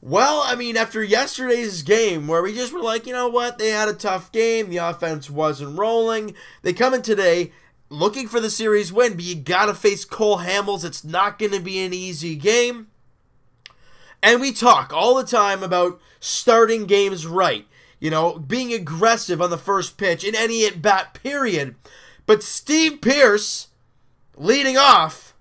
Well, I mean, after yesterday's game where we just were like, you know what, they had a tough game, the offense wasn't rolling, they come in today looking for the series win, but you gotta face Cole Hamels. It's not going to be an easy game. And we talk all the time about starting games right, you know, being aggressive on the first pitch in any at-bat period. But Steve Pearce, leading off,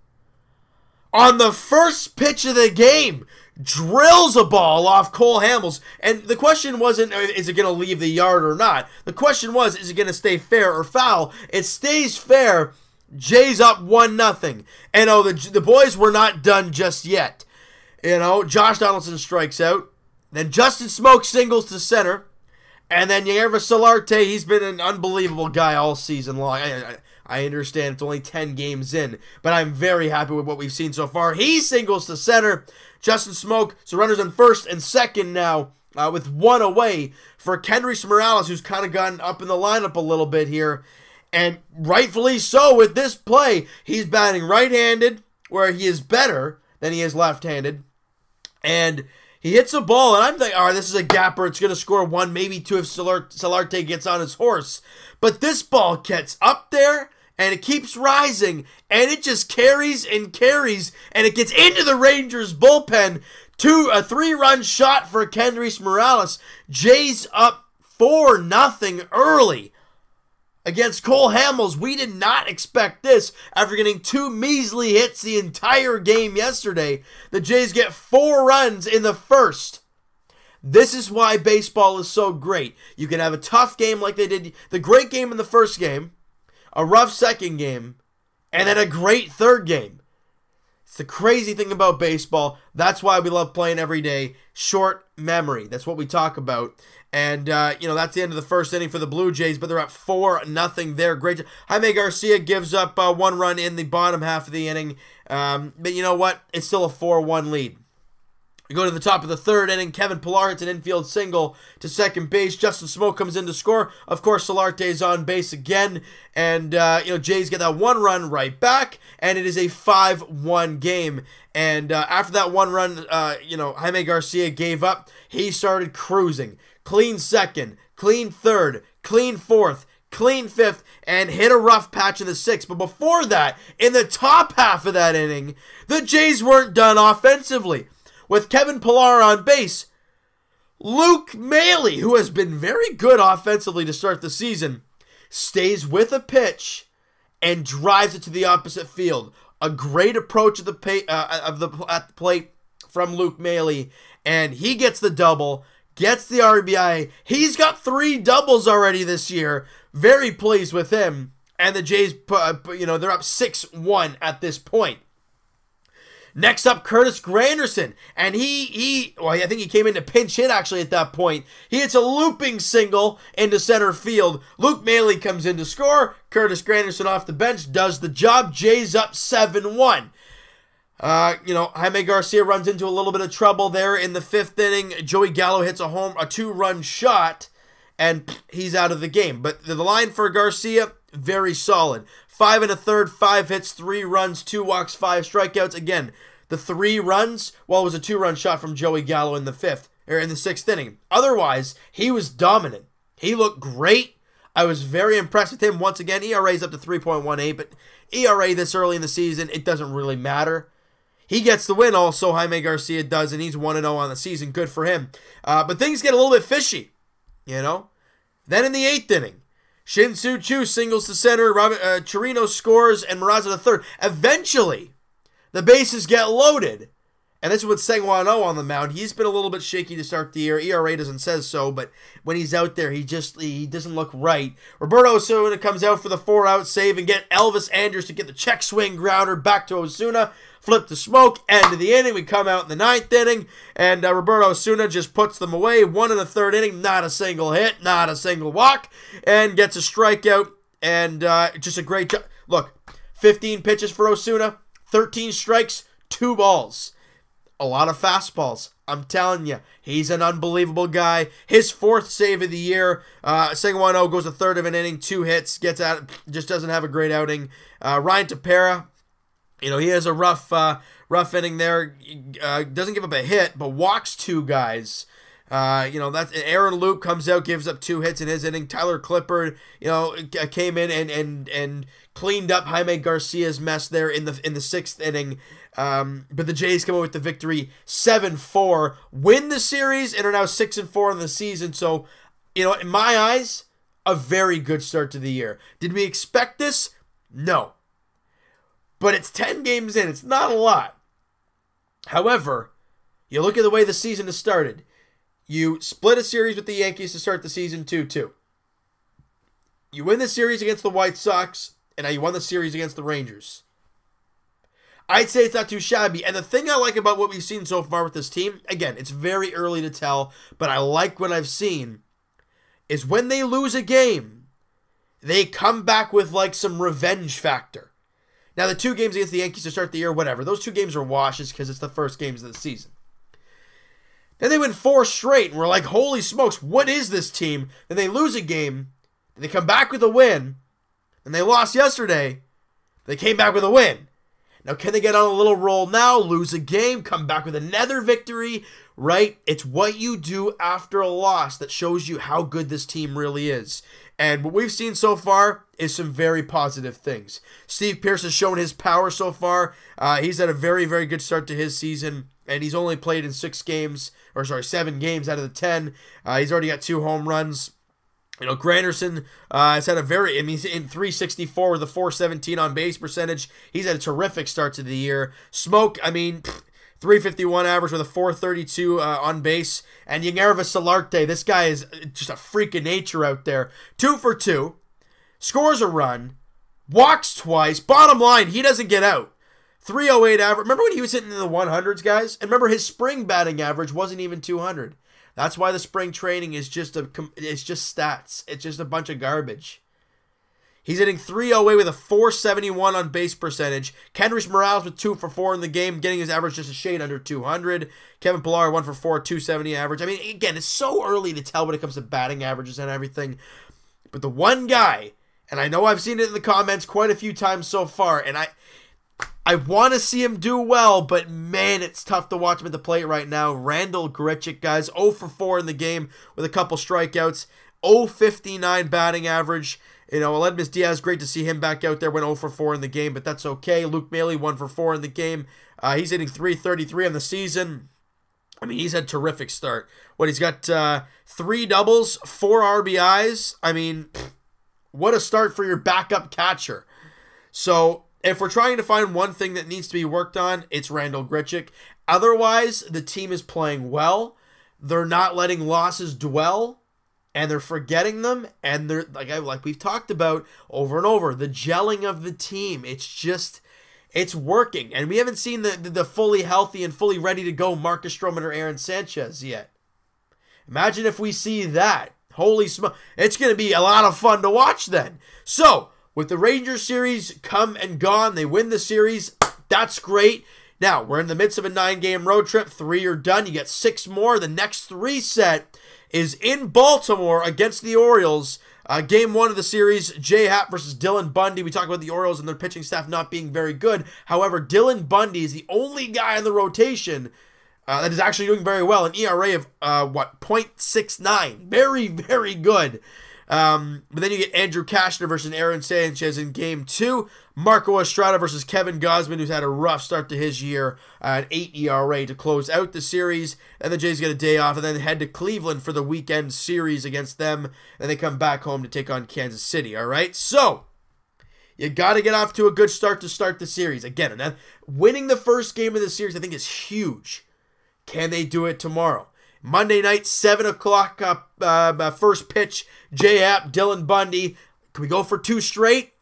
on the first pitch of the game, drills a ball off Cole Hamels. And the question wasn't, is it going to leave the yard or not? The question was, is it going to stay fair or foul? It stays fair. Jays up 1-0. And the boys were not done just yet. You know, Josh Donaldson strikes out. Then Justin Smoke singles to center. And then J.A Solarte, he's been an unbelievable guy all season long. I understand it's only 10 games in, but I'm very happy with what we've seen so far. He singles to center. Justin Smoke, so runners on first and second now with one away for Kendrys Morales, who's kind of gotten up in the lineup a little bit here. And rightfully so with this play. He's batting right-handed, where he is better than he is left-handed. And he hits a ball, and I'm thinking, all right, this is a gapper. It's going to score one, maybe two if Solarte gets on his horse. But this ball gets up there, and it keeps rising, and it just carries and carries, and it gets into the Rangers' bullpen. A 3-run shot for Kendrys Morales. Jays up 4-0 early against Cole Hamels. We did not expect this after getting 2 measly hits the entire game yesterday. The Jays get 4 runs in the first. This is why baseball is so great. You can have a tough game like they did, the great game in the first game, a rough second game, and then a great third game. It's the crazy thing about baseball. That's why we love playing every day. Short memory. That's what we talk about. And, you know, that's the end of the first inning for the Blue Jays, but they're up 4-0 there. Great. Jaime Garcia gives up 1 run in the bottom half of the inning. But you know what? It's still a 4-1 lead. We go to the top of the third inning. Kevin Pillar hits an infield single to second base. Justin Smoke comes in to score. Of course, Solarte is on base again. And, you know, Jays get that 1 run right back. And it is a 5-1 game. And after that 1 run, you know, Jaime Garcia gave up. He started cruising. Clean second, clean third, clean fourth, clean fifth, and hit a rough patch in the 6th. But before that, in the top half of that inning, the Jays weren't done offensively. With Kevin Pillar on base, Luke Maile, who has been very good offensively to start the season, stays with a pitch and drives it to the opposite field. A great approach at the plate from Luke Maile, and he gets the double, gets the RBI. He's got 3 doubles already this year. Very pleased with him. And the Jays, you know, they're up 6-1 at this point. Next up, Curtis Granderson, and well, I think he came in to pinch hit actually at that point. He hits a looping single into center field. Luke Maile comes in to score. Curtis Granderson off the bench does the job. Jays up 7-1. You know, Jaime Garcia runs into a little bit of trouble there in the 5th inning. Joey Gallo hits a 2-run shot, and he's out of the game. But the line for Garcia, very solid. 5 1/3, 5 hits, 3 runs, 2 walks, 5 strikeouts. Again, the 3 runs, well, it was a 2-run shot from Joey Gallo in the 6th inning. Otherwise, he was dominant. He looked great. I was very impressed with him. Once again, ERA is up to 3.18, but ERA this early in the season, it doesn't really matter. He gets the win also, Jaime Garcia does, and he's 1-0 on the season. Good for him. But things get a little bit fishy, you know. Then in the 8th inning, Shin-Soo Choo singles to center, Chirino scores, and Meraza the third. Eventually, the bases get loaded. And this is with Sengwon-Oh on the mound. He's been a little bit shaky to start the year. ERA doesn't say so, but when he's out there, he doesn't look right. Roberto Osuna comes out for the 4-out save and get Elvis Andrus to get the check swing grounder back to Osuna. Flip to Smoke, end of the inning. We come out in the 9th inning, and Roberto Osuna just puts them away. 1 in the 3rd inning, not a single hit, not a single walk, and gets a strikeout, and just a great job. Look, 15 pitches for Osuna, 13 strikes, 2 balls. A lot of fastballs. I'm telling you, he's an unbelievable guy. His 4th save of the year. Sengwon-Oh goes a 1/3 of an inning, 2 hits, gets out, just doesn't have a great outing. Ryan Tepera, He has a rough inning there. Doesn't give up a hit, but walks two guys. That's Aaron Luke comes out, gives up 2 hits in his inning. Tyler Clippard, came in and cleaned up Jaime Garcia's mess there in the 6th inning. But the Jays come out with the victory, 7-4, win the series, and are now 6-4 in the season. So, in my eyes, a very good start to the year. Did we expect this? No. But it's 10 games in. It's not a lot. However, you look at the way the season has started. You split a series with the Yankees to start the season 2-2. You win the series against the White Sox, and now you won the series against the Rangers. I'd say it's not too shabby. And the thing I like about what we've seen so far with this team, again, it's very early to tell, but I like what I've seen, is when they lose a game, they come back with like some revenge factor. Now, the 2 games against the Yankees to start the year, whatever. Those 2 games are washes because it's the first games of the season. Then they win 4 straight, and we're like, holy smokes, what is this team? Then they lose a game, and they come back with a win, and they lost yesterday. They came back with a win. Now, can they get on a little roll now, lose a game, come back with another victory, right? It's what you do after a loss that shows you how good this team really is. And what we've seen so far is some very positive things. Steve Pearce has shown his power so far. He's had a very, very good start to his season, and he's only played in 7 games out of the 10. He's already got 2 home runs. Granderson has had he's in 364 with a 417 on base percentage. He's had a terrific start to the year. Smoke, 351 average with a 432 on base. And Yangervis Solarte, this guy is just a freak of nature out there. 2 for 2, scores a run, walks twice. Bottom line, he doesn't get out. 308 average. Remember when he was hitting in the 100s, guys? And remember his spring batting average wasn't even 200. That's why the spring training is just stats. It's just a bunch of garbage. He's hitting 308 with a 471 on base percentage. Kendrys Morales with 2 for 4 in the game, getting his average just a shade under 200. Kevin Pillar 1 for 4, 270 average. Again, it's so early to tell when it comes to batting averages and everything. But the one guy, and I know I've seen it in the comments quite a few times so far, and I want to see him do well, but man, it's tough to watch him at the plate right now. Randall Grichuk, guys, 0 for 4 in the game with a couple strikeouts. 0.59 batting average. Aledmus Diaz, great to see him back out there. Went 0 for 4 in the game, but that's okay. Luke Maile, 1 for 4 in the game. He's hitting 333 on the season. He's had a terrific start. He's got 3 doubles, 4 RBIs. What a start for your backup catcher. So, if we're trying to find one thing that needs to be worked on, it's Randall Grichuk. Otherwise, the team is playing well. They're not letting losses dwell, and they're forgetting them. And they're like we've talked about over and over, the gelling of the team. It's working, and we haven't seen the fully healthy and fully ready to go Marcus Stroman or Aaron Sanchez yet. Imagine if we see that. Holy smoke! It's going to be a lot of fun to watch then. So, with the Rangers series come and gone, they win the series. That's great. Now, we're in the midst of a 9-game road trip. 3 are done. You get 6 more. The next 3 set is in Baltimore against the Orioles. Game 1 of the series, J.A Happ versus Dylan Bundy. We talked about the Orioles and their pitching staff not being very good. However, Dylan Bundy is the only guy in the rotation that is actually doing very well. An ERA of, 0.69. Very, very good. But then you get Andrew Kashner versus Aaron Sanchez in Game 2. Marco Estrada versus Kevin Gausman, who's had a rough start to his year, an 8 ERA to close out the series. And the Jays get a day off and then head to Cleveland for the weekend series against them. And they come back home to take on Kansas City, all right? So, you got to get off to a good start to start the series. Again, and winning the first game of the series, I think, is huge. Can they do it tomorrow? Monday night, 7 o'clock, first pitch, J.A Happ, Dylan Bundy. Can we go for 2 straight?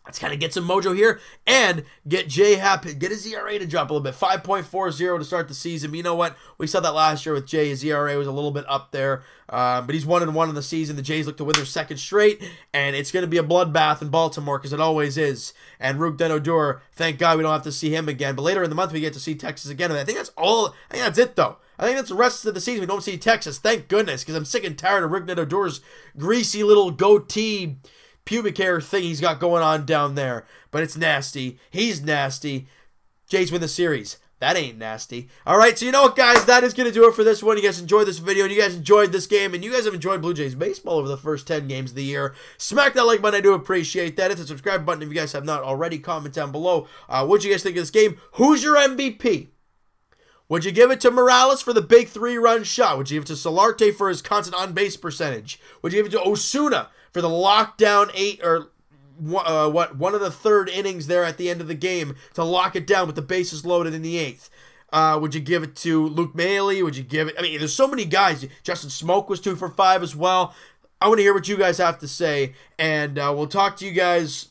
Let's kind of get some mojo here and get J.A Happ, get his ERA to drop a little bit. 5.40 to start the season. But you know what? We saw that last year with Jay. His ERA was a little bit up there. But he's 1-1 in the season. The Jays look to win their 2nd straight. And it's going to be a bloodbath in Baltimore because it always is. And Rougned Odor, thank God we don't have to see him again. But later in the month, we get to see Texas again. And I think that's all. I think that's it, though. I think that's the rest of the season. We don't see Texas. Thank goodness, because I'm sick and tired of Rougned Odor's greasy little goatee pubic hair thing he's got going on down there. But it's nasty. He's nasty. Jays win the series. That ain't nasty. All right, so you know what, guys? That is going to do it for this one. You guys enjoyed this video, and you guys enjoyed this game, and you guys have enjoyed Blue Jays baseball over the first 10 games of the year. Smack that like button. I do appreciate that. Hit the subscribe button if you guys have not already. Comment down below. What you guys think of this game? Who's your MVP? Would you give it to Morales for the big 3-run shot? Would you give it to Solarte for his constant on-base percentage? Would you give it to Osuna for the lockdown 1 of the 3rd innings there at the end of the game to lock it down with the bases loaded in the 8th? Would you give it to Luke Maile? Would you give it... I mean, there's so many guys. Justin Smoke was 2 for 5 as well. I want to hear what you guys have to say, and we'll talk to you guys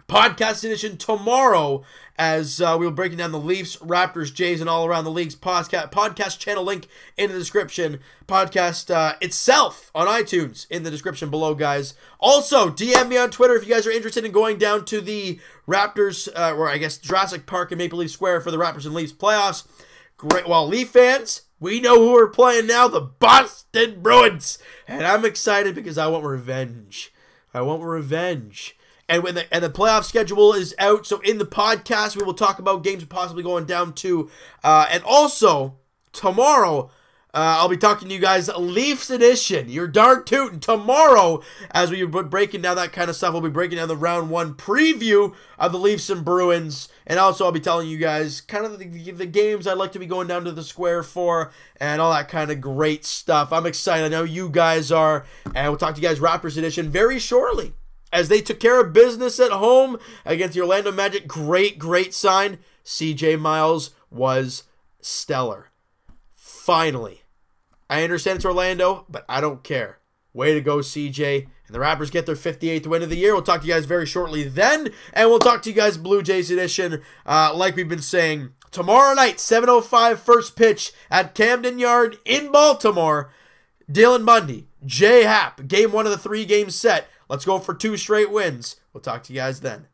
podcast edition tomorrow as we'll be breaking down the Leafs, Raptors, Jays, and all around the league's podcast channel link in the description. Podcast itself on iTunes in the description below, guys. Also, DM me on Twitter if you guys are interested in going down to the Raptors, or I guess Jurassic Park and Maple Leaf Square for the Raptors and Leafs playoffs. Great. Well, Leaf fans, we know who are playing now, the Boston Bruins. And I'm excited because I want revenge. I want revenge. And when the playoff schedule is out, so in the podcast, we will talk about games possibly going down to. And also, tomorrow, I'll be talking to you guys Leafs edition. You're darn tootin'. Tomorrow, as we be breaking down that kind of stuff, we'll be breaking down the round 1 preview of the Leafs and Bruins. And also, I'll be telling you guys kind of the games I'd like to be going down to the square for and all that kind of great stuff. I'm excited. I know you guys are. And we'll talk to you guys Raptors edition very shortly, as they took care of business at home against the Orlando Magic. Great sign. CJ Miles was stellar. Finally. I understand it's Orlando, but I don't care. Way to go, CJ. And the Raptors get their 58th win of the year. We'll talk to you guys very shortly then. And we'll talk to you guys Blue Jays edition, like we've been saying. Tomorrow night, 7:05 first pitch at Camden Yard in Baltimore. Dylan Bundy, J.A Happ, game 1 of the 3-game set. Let's go for 2 straight wins. We'll talk to you guys then.